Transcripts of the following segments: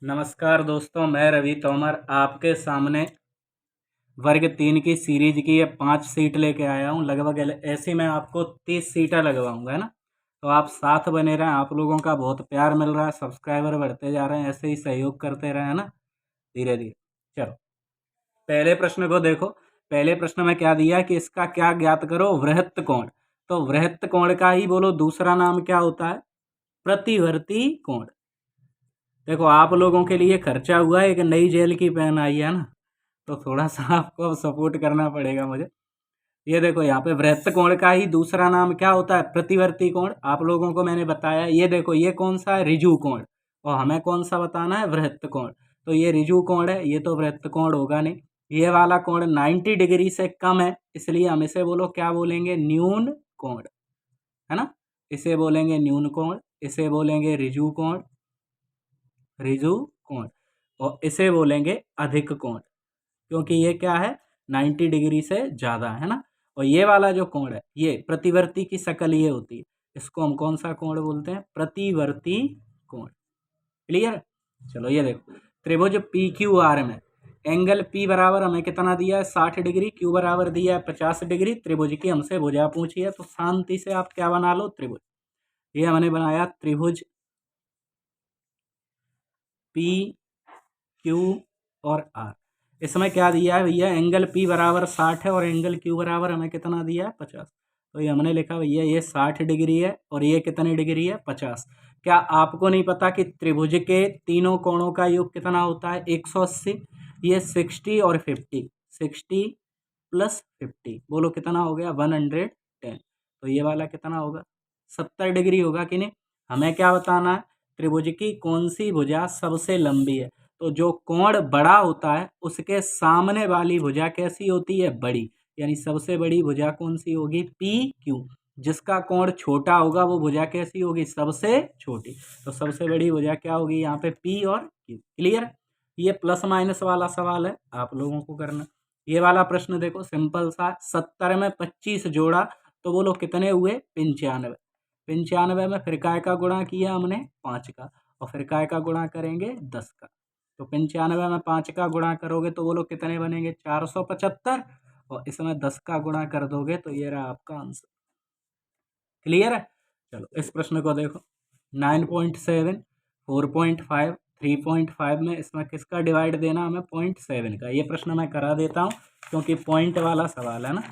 नमस्कार दोस्तों, मैं रवि तोमर आपके सामने वर्ग 3 की सीरीज की ये 5 सीट लेके आया हूँ। लगभग ऐसे मैं आपको 30 सीटें लगवाऊंगा, है ना। तो आप साथ बने रहें। आप लोगों का बहुत प्यार मिल रहा है, सब्सक्राइबर बढ़ते जा रहे हैं, ऐसे ही सहयोग करते रहें, है ना, धीरे धीरे। चलो, पहले प्रश्न को देखो। पहले प्रश्न में क्या दिया कि इसका क्या ज्ञात करो, वृहत्त कोण। तो वृहत्त कोण का ही बोलो दूसरा नाम क्या होता है, प्रतिवर्ती कोण। देखो, आप लोगों के लिए खर्चा हुआ है, एक नई जेल की पेन आई है ना, तो थोड़ा सा आपको अब सपोर्ट करना पड़ेगा मुझे। ये देखो, यहाँ पे वृत्त कोण का ही दूसरा नाम क्या होता है, प्रतिवर्ती कोण। आप लोगों को मैंने बताया, ये देखो ये कौन सा है, ऋजु कोण। और हमें कौन सा बताना है, वृत्त कोण। तो ये ऋजु कोण है, ये तो वृत्त कोण होगा नहीं। ये वाला कोण 90 डिग्री से कम है, इसलिए हम इसे बोलो क्या बोलेंगे, न्यून कोण, है ना। इसे बोलेंगे न्यून कोण, इसे बोलेंगे ऋजु कोण, ऋजु कोण। और इसे बोलेंगे अधिक कोण, क्योंकि ये क्या है, 90 डिग्री से ज़्यादा, है ना। और ये वाला जो कोण है, ये प्रतिवर्ती की शक्ल ये होती है। इसको हम कौन सा कोण बोलते हैं, प्रतिवर्ती कोण। क्लियर। चलो ये देखो, त्रिभुज पी क्यू आर में एंगल पी बराबर हमें कितना दिया है, 60 डिग्री, क्यू बराबर दिया है 50 डिग्री। त्रिभुज की हमसे भुजा पूछी है, तो शांति से आप क्या बना लो, त्रिभुज। ये हमने बनाया त्रिभुज पी क्यू और आर। इसमें क्या दिया है भैया, एंगल पी बराबर 60 है और एंगल क्यू बराबर हमें कितना दिया है, 50। तो ये हमने लिखा भैया, ये 60 डिग्री है और ये कितनी डिग्री है, 50। क्या आपको नहीं पता कि त्रिभुज के तीनों कोणों का योग कितना होता है, 180। ये 60 और 50, 60 प्लस 50 बोलो कितना हो गया, 110। तो ये वाला कितना होगा, 70 डिग्री होगा कि नहीं। हमें क्या बताना है, त्रिभुज की कौन सी भुजा सबसे लंबी है। तो जो कोण बड़ा होता है उसके सामने वाली भुजा कैसी होती है, बड़ी। यानी सबसे बड़ी भुजा कौन सी होगी, पी क्यू। जिसका कोण छोटा होगा वो भुजा कैसी होगी, सबसे छोटी। तो सबसे बड़ी भुजा क्या होगी यहाँ पे, पी और क्यू। क्लियर। ये प्लस माइनस वाला सवाल है, आप लोगों को करना। ये वाला प्रश्न देखो, सिंपल सा, 70 में 25 जोड़ा तो बोलो कितने हुए, 95। 95 में फिर काय का गुणा किया हमने, 5 का, और फिर काय का गुणा करेंगे, 10 का। तो 95 में 5 का गुणा करोगे तो बोलो कितने बनेंगे, 475। और इसमें 10 का गुणा कर दोगे तो ये रहा आपका आंसर। क्लियर है। चलो इस प्रश्न को देखो, 9.7, 4.5, 3.5 में इसमें किसका डिवाइड देना हमें, 0.7 का। ये प्रश्न मैं करा देता हूँ क्योंकि पॉइंट वाला सवाल है ना।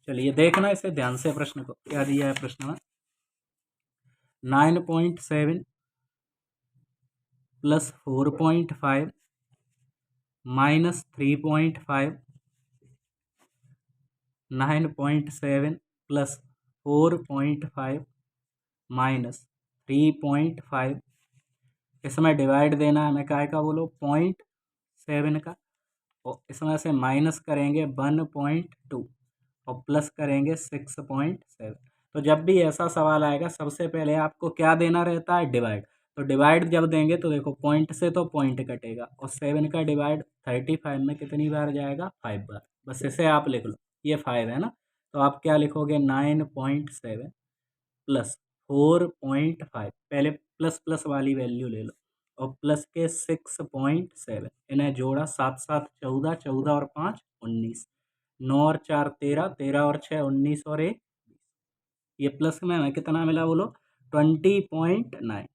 चलिए देखना इसे ध्यान से, प्रश्न को क्या दिया है प्रश्न में, 9.7 प्लस 4.5 माइनस 3.5, 9.7 प्लस 4.5 माइनस 3.5। इसमें डिवाइड देना है हमें काय का, बोलो 0.7 का। और इसमें से माइनस करेंगे 1.2 और प्लस करेंगे 6.7। तो जब भी ऐसा सवाल आएगा सबसे पहले आपको क्या देना रहता है, डिवाइड। तो डिवाइड जब देंगे तो देखो, पॉइंट से तो पॉइंट कटेगा, और 7 का डिवाइड 35 में कितनी बार जाएगा, 5 बार। बस इसे आप लिख लो, ये 5 है ना। तो आप क्या लिखोगे, 9.7 प्लस 4.5, पहले प्लस प्लस वाली वैल्यू ले लो, और प्लस के 6.7, इन्हें जोड़ा, 7 7 14, 14 और 5 19, 9 और 4 13, 13 और 6 19 और 1। ये प्लस में हमें कितना मिला, बोलो 20.9।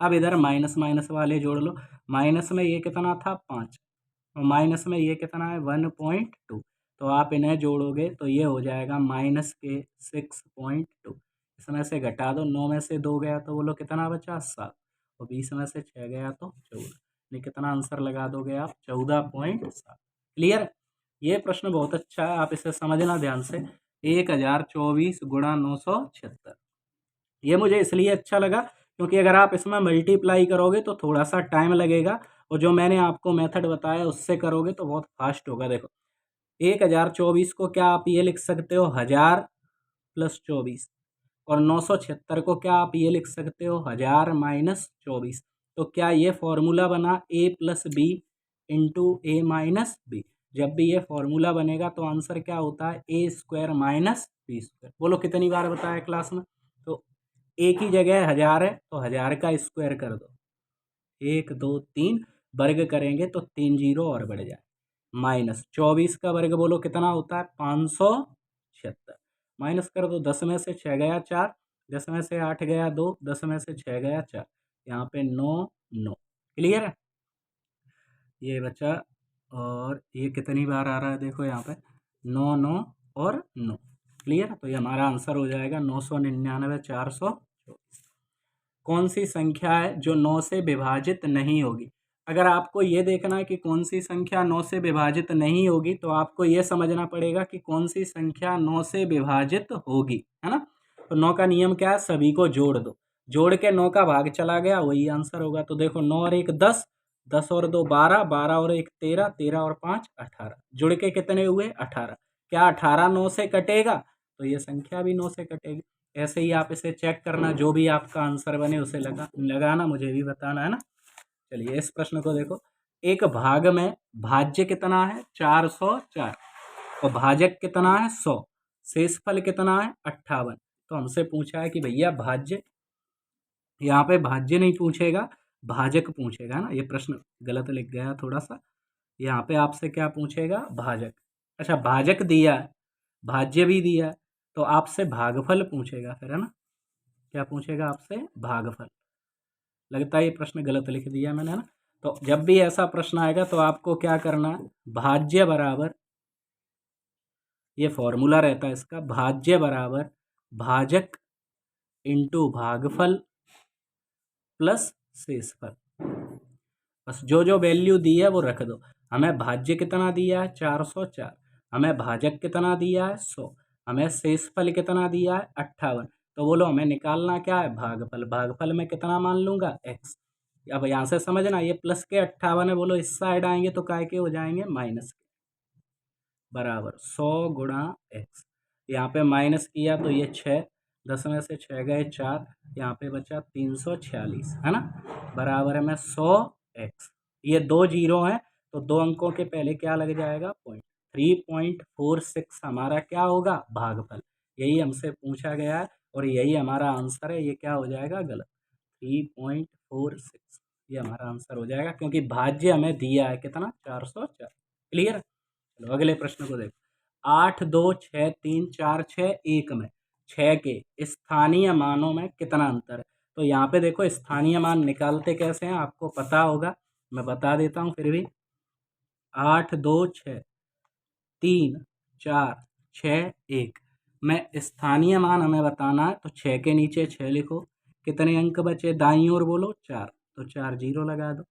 अब इधर माइनस माइनस वाले जोड़ लो, माइनस में ये कितना था, 5, और माइनस में ये कितना है, 1.2। तो आप इन्हें जोड़ोगे तो ये हो जाएगा माइनस के 6.2। इसमें से घटा दो, 9 में से 2 गया तो बोलो कितना बचा, 7, और 20 में से 6 गया तो 14। ये कितना आंसर लगा दोगे आप, 14.7। क्लियर। ये प्रश्न बहुत अच्छा है, आप इसे समझना ध्यान से। 1024 गुणा 976, ये मुझे इसलिए अच्छा लगा क्योंकि अगर आप इसमें मल्टीप्लाई करोगे तो थोड़ा सा टाइम लगेगा, और जो मैंने आपको मेथड बताया उससे करोगे तो बहुत फास्ट होगा। देखो, 1024 को क्या आप ये लिख सकते हो, 1000 प्लस 24, और 976 को क्या आप ये लिख सकते हो, 1000 माइनस 24। तो क्या ये फॉर्मूला बना, ए प्लस बी इंटू ए माइनस बी। जब भी ये फॉर्मूला बनेगा तो आंसर क्या होता है, ए स्क्वायर माइनस बी स्क्वायर। बोलो कितनी बार बताया क्लास में। तो ए की जगह 1000 है तो 1000 का स्क्वायर कर दो, 1 2 3, वर्ग करेंगे तो 3 जीरो और बढ़ जाए, माइनस 24 का वर्ग बोलो कितना होता है 576, माइनस कर दो 10 में से 6 गया 4, 10 में से 8 गया 2, 10 में से 6 गया 4, यहाँ पे 9 9। क्लियर है, ये बचा। और ये कितनी बार आ रहा है देखो यहाँ पे 9 9 और 9। क्लियर, तो ये हमारा आंसर हो जाएगा 999 424। कौन सी संख्या है जो 9 से विभाजित नहीं होगी? अगर आपको ये देखना है कि कौन सी संख्या 9 से विभाजित नहीं होगी तो आपको ये समझना पड़ेगा कि कौन सी संख्या 9 से विभाजित होगी, है ना। तो 9 का नियम क्या है, सभी को जोड़ दो, जोड़ के 9 का भाग चला गया वही आंसर होगा। तो देखो 9 और 1 10, 10 और 2 12, 12 और 1 13, 13 और 5 18, जुड़ के कितने हुए 18। क्या 18 9 से कटेगा? तो ये संख्या भी 9 से कटेगी। ऐसे ही आप इसे चेक करना, जो भी आपका आंसर बने उसे लगाना, मुझे भी बताना, है ना। चलिए इस प्रश्न को देखो, एक भाग में भाज्य कितना है 404 और भाजक कितना है 100, शेषफल कितना है 58। तो हमसे पूछा है कि भैया भाज्य, यहाँ पे भाज्य नहीं पूछेगा, भाजक पूछेगा, है ना। ये प्रश्न गलत लिख गया थोड़ा सा, यहाँ पे आपसे क्या पूछेगा भाजक। अच्छा भाजक दिया है, भाज्य भी दिया है, तो आपसे भागफल पूछेगा फिर, है ना। क्या पूछेगा आपसे? भागफल। लगता है ये प्रश्न गलत लिख दिया मैंने, है ना। तो जब भी ऐसा प्रश्न आएगा तो आपको क्या करना है, भाज्य बराबर, ये फॉर्मूला रहता है इसका, भाज्य बराबर भाजक इंटू भागफल प्लस शेषफल। बस जो जो वैल्यू दी है वो रख दो। हमें भाज्य कितना दिया है 404, हमें भाजक कितना दिया है 100, हमें शेषफल कितना दिया है 58। तो बोलो हमें निकालना क्या है भागफल, भागफल में कितना मान लूँगा x। अब यहाँ से समझना, ये प्लस के 58 है, बोलो इस साइड आएंगे तो काय के हो जाएंगे माइनस के, बराबर 100 गुणा x। यहाँ पे माइनस किया तो ये 6, 10 में से 6 गए 4, यहाँ पे बचा 346, है ना, बराबर है में 100x। ये 2 जीरो हैं तो 2 अंकों के पहले क्या लग जाएगा पॉइंट, 3.46 हमारा क्या होगा भागफल। यही हमसे पूछा गया है और यही हमारा आंसर है। ये क्या हो जाएगा गलत, 3.46 ये हमारा आंसर हो जाएगा, क्योंकि भाज्य हमें दिया है कितना 404। क्लियर। चलो अगले प्रश्न को देखो, 8 2 6 3 4 6 1 में 6 के स्थानीय मानों में कितना अंतर है। तो यहाँ पे देखो स्थानीय मान निकालते कैसे हैं आपको पता होगा, मैं बता देता हूँ फिर भी। 8 2 6 3 4 6 1 में स्थानीय मान हमें बताना है, तो 6 के नीचे 6 लिखो, कितने अंक बचे दाईं ओर बोलो 4, तो 4 जीरो लगा दो।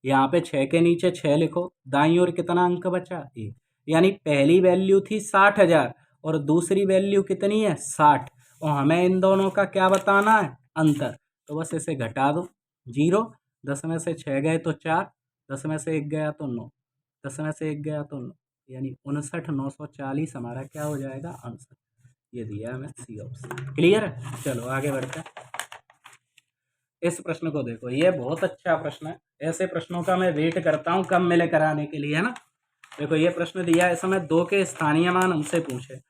यहाँ पे 6 के नीचे 6 लिखो, दाईं ओर कितना अंक बचा 1, यानी पहली वैल्यू थी 60,000 और दूसरी वैल्यू कितनी है 60, और हमें इन दोनों का क्या बताना है अंतर। तो बस इसे घटा दो, जीरो, 10 में से 6 गए तो 4, 10 में से 1 गया तो 9, 10 में से 1 गया तो 9, यानी 59,940 हमारा क्या हो जाएगा आंसर। ये दिया है हमें सी ऑप्शन। क्लियर है, चलो आगे बढ़ते हैं। इस प्रश्न को देखो, ये बहुत अच्छा प्रश्न है, ऐसे प्रश्नों का मैं वेट करता हूँ कब मिले कराने के लिए, है ना। देखो ये प्रश्न दिया है, इसमें 2 के स्थानीय मान हमसे पूछे,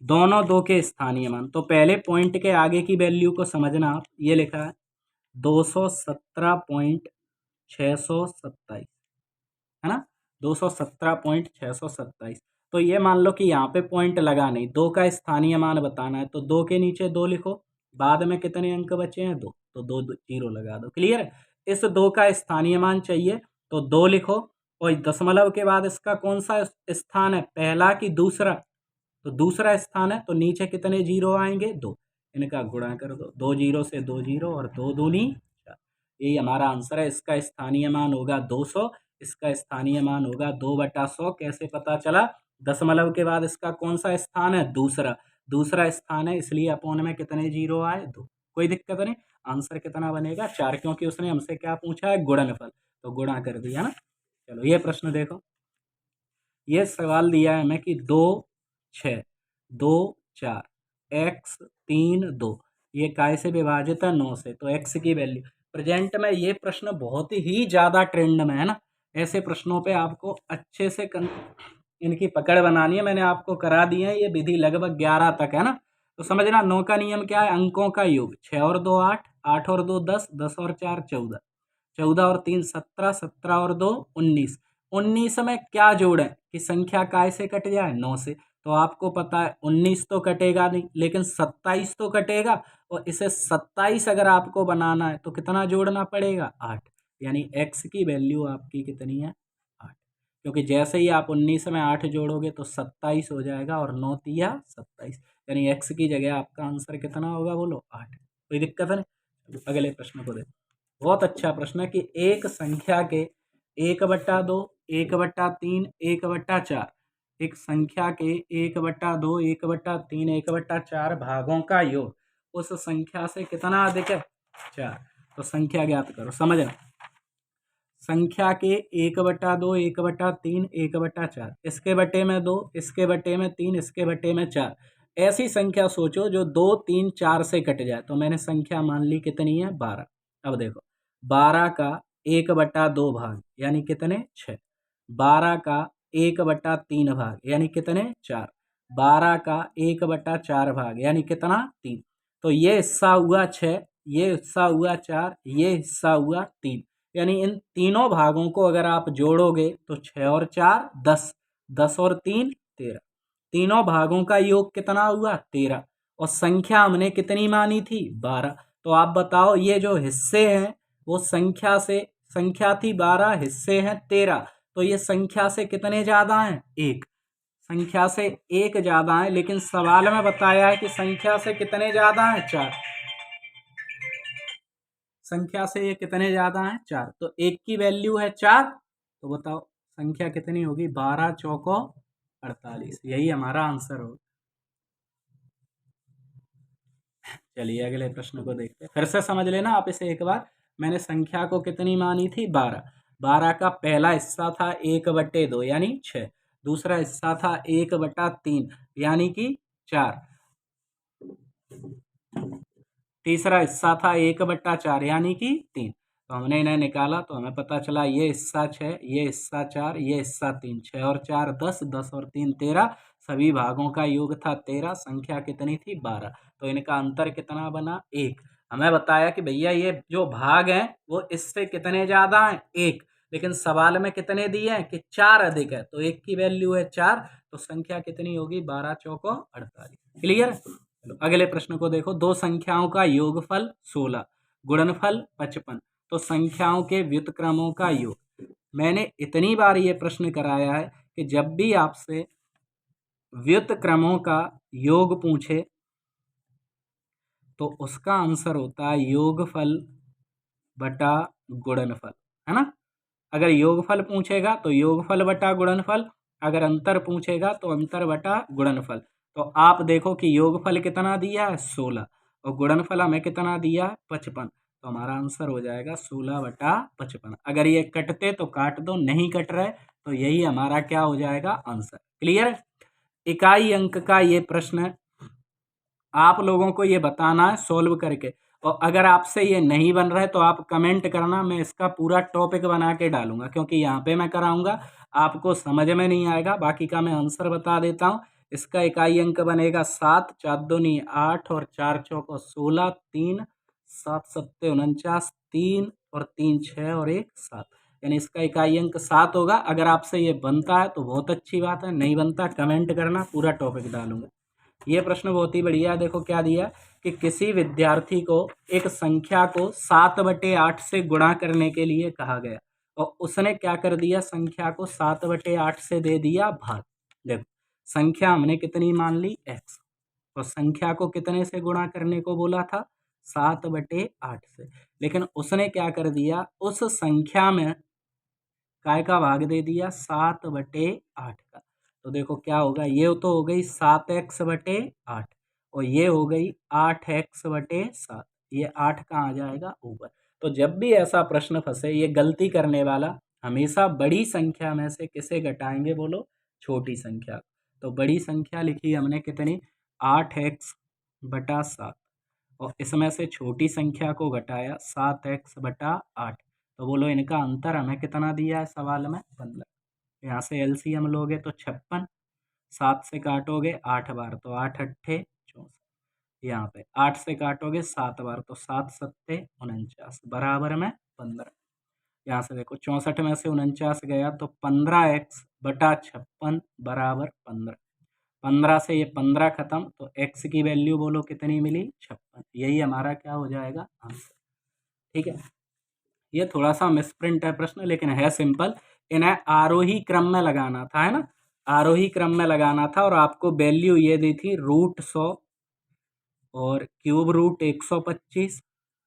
दोनों 2 के स्थानीय मान। तो पहले पॉइंट के आगे की वैल्यू को समझना आप, ये लिखा है 217.627, है ना, 217.627। तो ये मान लो कि यहाँ पे पॉइंट लगा नहीं, 2 का स्थानीय मान बताना है, तो 2 के नीचे 2 लिखो, बाद में कितने अंक बचे हैं 2, तो 2 जीरो लगा दो। क्लियर है, इस 2 का स्थानीय मान चाहिए तो 2 लिखो, और दशमलव के बाद इसका कौन सा स्थान है, पहला कि दूसरा, तो दूसरा स्थान है, तो नीचे कितने जीरो आएंगे 2, इनका गुणा कर दो, 2 जीरो से 2 जीरो और 2 दूनी 4, यही हमारा आंसर है। इसका स्थानीय मान होगा 200, इसका स्थानीय मान होगा 2/100। कैसे पता चला, दशमलव के बाद इसका कौन सा स्थान है दूसरा, दूसरा स्थान है, इसलिए अपोन में कितने जीरो आए 2, कोई दिक्कत नहीं। आंसर कितना बनेगा 4, क्योंकि उसने हमसे क्या पूछा है गुणनफल, तो गुणा कर दिया ना। चलो ये प्रश्न देखो, ये सवाल दिया है हमें कि 2 6 2 4 x 3 2 ये काय से विभाजित है 9 से, तो x की वैल्यू प्रेजेंट में, ये प्रश्न बहुत ही ज़्यादा ट्रेंड में है ना। ऐसे प्रश्नों पे आपको अच्छे से इनकी पकड़ बनानी है, मैंने आपको करा दी है ये विधि लगभग 11 तक, है ना। तो समझना 9 का नियम क्या है, अंकों का योग, 6 और 2 8, 8 और 2 10, 10 और 4 14, 14 और 3 17, 17 और 2 19। 19 में क्या जोड़ें कि संख्या काय से कट जाए? 9 से। तो आपको पता है 19 तो कटेगा नहीं, लेकिन 27 तो कटेगा, और इसे 27 अगर आपको बनाना है तो कितना जोड़ना पड़ेगा? 8। यानी x की वैल्यू आपकी कितनी है? 8। क्योंकि जैसे ही आप 19 में 8 जोड़ोगे तो 27 हो जाएगा, और 9 तिया 27, यानी x की जगह आपका आंसर कितना होगा? बोलो 8। कोई दिक्कत है नहीं? अगले प्रश्न को देखो। बहुत अच्छा प्रश्न है कि एक संख्या के 1/2, 1/3, 1/4, एक संख्या के 1/2, 1/3, 1/4 भागों का योग उस संख्या से कितना अधिक है? 4। तो संख्या ज्ञात करो। समझना, संख्या के 1/2, 1/3, 1/4, इसके बटे में 2, इसके बटे में 3, इसके बटे में 4। ऐसी संख्या सोचो जो 2, 3, 4 से कट जाए। तो मैंने संख्या मान ली कितनी है? 12। अब देखो 12 का 1/2 भाग यानी कितने? 6। 12 का 1/3 भाग यानी कितने? 4। 12 का 1/4 भाग यानी कितना? 3। तो ये हिस्सा हुआ 6, ये हिस्सा हुआ 4, ये हिस्सा हुआ 3। यानी इन तीनों भागों को अगर आप जोड़ोगे तो 6 और 4 10, 10 और 3 13। तीनों भागों का योग कितना हुआ? 13। और संख्या हमने कितनी मानी थी? 12। तो आप बताओ ये जो हिस्से हैं वो संख्या थी 12, हिस्से हैं 13, तो ये संख्या से कितने ज्यादा हैं? 1। संख्या से 1 ज्यादा है, लेकिन सवाल में बताया है कि संख्या से कितने ज्यादा हैं? 4। संख्या से ये कितने ज्यादा हैं? 4। तो 1 की वैल्यू है 4। तो बताओ संख्या कितनी होगी? 12 चौको 48। यही हमारा आंसर होगा। चलिए अगले प्रश्न को देखते हैं। फिर से समझ लेना आप इसे एक बार। मैंने संख्या को कितनी मानी थी? 12। 12 का पहला हिस्सा था 1/2 यानी 6। दूसरा हिस्सा था 1/3 यानी कि 4। तीसरा हिस्सा था 1/4 यानी कि 3। तो हमने इन्हें निकाला तो हमें पता चला ये हिस्सा 6, ये हिस्सा 4, ये हिस्सा 3। 6 और 4 10, 10 और 3 13। सभी भागों का योग था 13। संख्या कितनी थी? 12। तो इनका अंतर कितना बना? 1। हमें बताया कि भैया ये जो भाग हैं वो इससे कितने ज्यादा हैं? 1। लेकिन सवाल में कितने दिए हैं? कि 4 अधिक है। तो 1 की वैल्यू है 4, तो संख्या कितनी होगी? 12 चौको 48। क्लियर? चलो अगले प्रश्न को देखो। दो संख्याओं का योगफल 16, गुणनफल 55। तो संख्याओं के व्युत्क्रमों का योग। मैंने इतनी बार ये प्रश्न कराया है कि जब भी आपसे व्युत्क्रमों का योग पूछे तो उसका आंसर होता है योगफल बटा गुणनफल, है ना? अगर योगफल पूछेगा तो योगफल बटा गुणनफल, अगर अंतर पूछेगा तो अंतर बटा गुणनफल। तो आप देखो कि योगफल कितना दिया है? 16, और गुणनफल हमें कितना दिया है? 55। तो हमारा आंसर हो जाएगा 16/55। अगर ये कटते तो काट दो, नहीं कट रहे तो यही हमारा क्या हो जाएगा? आंसर। क्लियर? इकाई अंक का ये प्रश्न आप लोगों को ये बताना है सॉल्व करके। और अगर आपसे ये नहीं बन रहा है तो आप कमेंट करना, मैं इसका पूरा टॉपिक बना के डालूंगा, क्योंकि यहाँ पे मैं कराऊंगा आपको समझ में नहीं आएगा। बाकी का मैं आंसर बता देता हूँ। इसका इकाई अंक बनेगा 7, 4 दूनी 8 और 4 चौको 16, 3 7 सत्ते 49, 3 और 3 6 और 1 7। यानी इसका इकाई अंक 7 होगा। अगर आपसे ये बनता है तो बहुत अच्छी बात है, नहीं बनता कमेंट करना, पूरा टॉपिक डालूंगा। ये प्रश्न बहुत ही बढ़िया है। देखो क्या दिया कि किसी विद्यार्थी को एक संख्या को 7/8 से गुणा करने के लिए कहा गया, और उसने क्या कर दिया? संख्या को 7/8 से दे दिया भाग। देखो संख्या हमने कितनी मान ली? x। तो संख्या को कितने से गुणा करने को बोला था? 7/8 से। लेकिन उसने क्या कर दिया? उस संख्या में काय का भाग दे दिया? 7/8 का। तो देखो क्या होगा? ये तो हो गई 7x/8, और ये हो गई 8x/7। ये 8 कहाँ आ जाएगा? ऊपर। तो जब भी ऐसा प्रश्न फंसे, ये गलती करने वाला हमेशा बड़ी संख्या में से किसे घटाएंगे? बोलो छोटी संख्या। तो बड़ी संख्या लिखी हमने कितनी? 8x/7, और इसमें से छोटी संख्या को घटाया 7x/8। तो बोलो इनका अंतर हमें कितना दिया है सवाल में? 15। यहाँ से एलसीएम लोगे तो 56, 7 से काटोगे 8 बार तो 8 अट्ठे 64। यहाँ पे 8 से काटोगे 7 बार तो 7 सत्ते 49 बराबर में 15। यहाँ से देखो 64 में से 49 गया तो 15x/56 बराबर 15। 15 से ये 15 खत्म तो x की वैल्यू बोलो कितनी मिली 56। यही हमारा क्या हो जाएगा आंसर। ठीक है, ये थोड़ा सा मिसप्रिंट है प्रश्न लेकिन है सिंपल। इन्हें आरोही क्रम में लगाना था, है ना, आरोही क्रम में लगाना था और आपको वैल्यू ये दी थी √100 और क्यूब रूट 125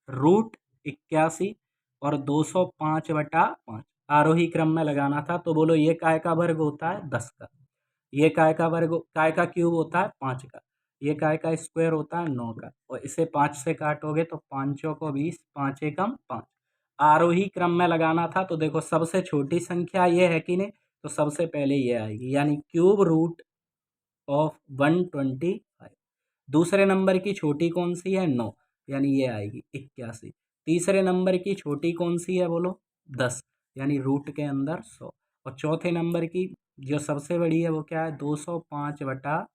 √81 और 205/5 आरोही क्रम में लगाना था। तो बोलो ये काय का वर्ग होता है 10 का, ये काय का वर्ग, काय का क्यूब होता है 5 का, ये काय का स्क्वायर होता है 9 का, और इसे 5 से काटोगे तो 5 को 20, 5 एकम 5। आरोही क्रम में लगाना था तो देखो सबसे छोटी संख्या ये है कि नहीं, तो सबसे पहले ये आएगी यानी क्यूब रूट ऑफ 125। दूसरे नंबर की छोटी कौन सी है 9 यानी ये आएगी 81। तीसरे नंबर की छोटी कौन सी है बोलो 10 यानी रूट के अंदर 100। और चौथे नंबर की जो सबसे बड़ी है वो क्या है 205/5।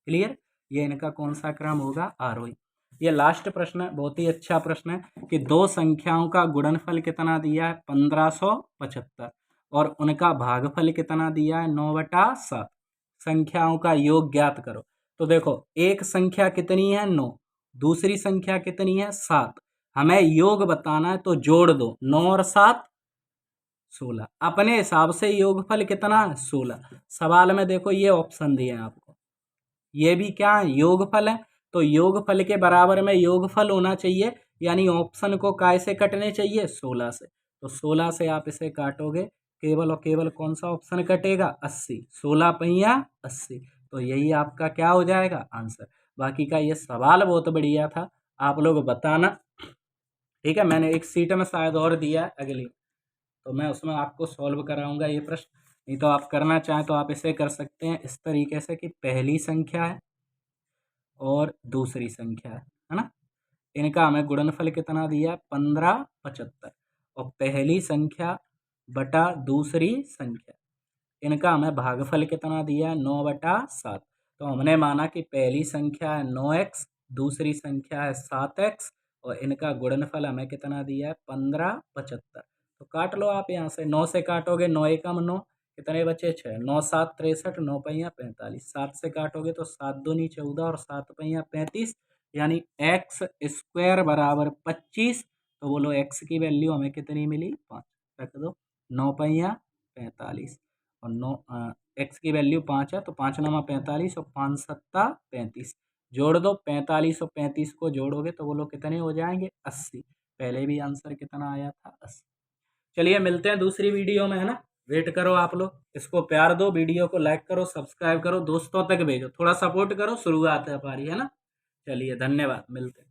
क्लियर, ये इनका कौन सा क्रम होगा आरोही। ये लास्ट प्रश्न है, बहुत ही अच्छा प्रश्न है कि दो संख्याओं का गुणनफल कितना दिया है 1575 और उनका भागफल कितना दिया है 9/7। संख्याओं का योग ज्ञात करो। तो देखो एक संख्या कितनी है 9, दूसरी संख्या कितनी है 7, हमें योग बताना है तो जोड़ दो 9 और 7 16। अपने हिसाब से योगफल कितना है 16। सवाल में देखो ये ऑप्शन दिए हैं आपको, ये भी क्या है योगफल है, तो योगफल के बराबर में योगफल होना चाहिए यानी ऑप्शन को काय से कटने चाहिए 16 से। तो 16 से आप इसे काटोगे केवल और केवल कौन सा ऑप्शन कटेगा 80, 16 पहिया 80। तो यही आपका क्या हो जाएगा आंसर। बाकी का ये सवाल बहुत बढ़िया था, आप लोग बताना। ठीक है, मैंने एक सीट में शायद और दिया है अगली, तो मैं उसमें आपको सॉल्व कराऊंगा ये प्रश्न। नहीं तो आप करना चाहें तो आप इसे कर सकते हैं इस तरीके से कि पहली संख्या है और दूसरी संख्या है ना, इनका हमें गुणनफल कितना दिया 1575 और पहली संख्या बटा दूसरी संख्या, इनका हमें भागफल कितना दिया 9/7। तो हमने माना कि पहली संख्या है 9x, दूसरी संख्या है 7x और इनका गुणनफल हमें कितना दिया है 1575। तो काट लो आप यहाँ से, 9 से काटोगे 9 एकम 9, कितने बचे 6, 9 7 63, 9 पहिया 45। 7 से काटोगे तो 7 दूनी 14 और 7 पहिया 35 यानी x स्क्वायर बराबर 25। तो बोलो x की वैल्यू हमें कितनी मिली 5, रख दो 9 पहिया 45 और 9 x की वैल्यू 5 है तो 5 9 45 और 5 7 35। जोड़ दो 45 और 35 को जोड़ोगे तो बोलो कितने हो जाएंगे 80। पहले भी आंसर कितना आया था 80। चलिए मिलते हैं दूसरी वीडियो में, है ना, वेट करो आप लोग, इसको प्यार दो, वीडियो को लाइक करो, सब्सक्राइब करो, दोस्तों तक भेजो, थोड़ा सपोर्ट करो, शुरुआत है हमारी, है ना। चलिए धन्यवाद, मिलते हैं।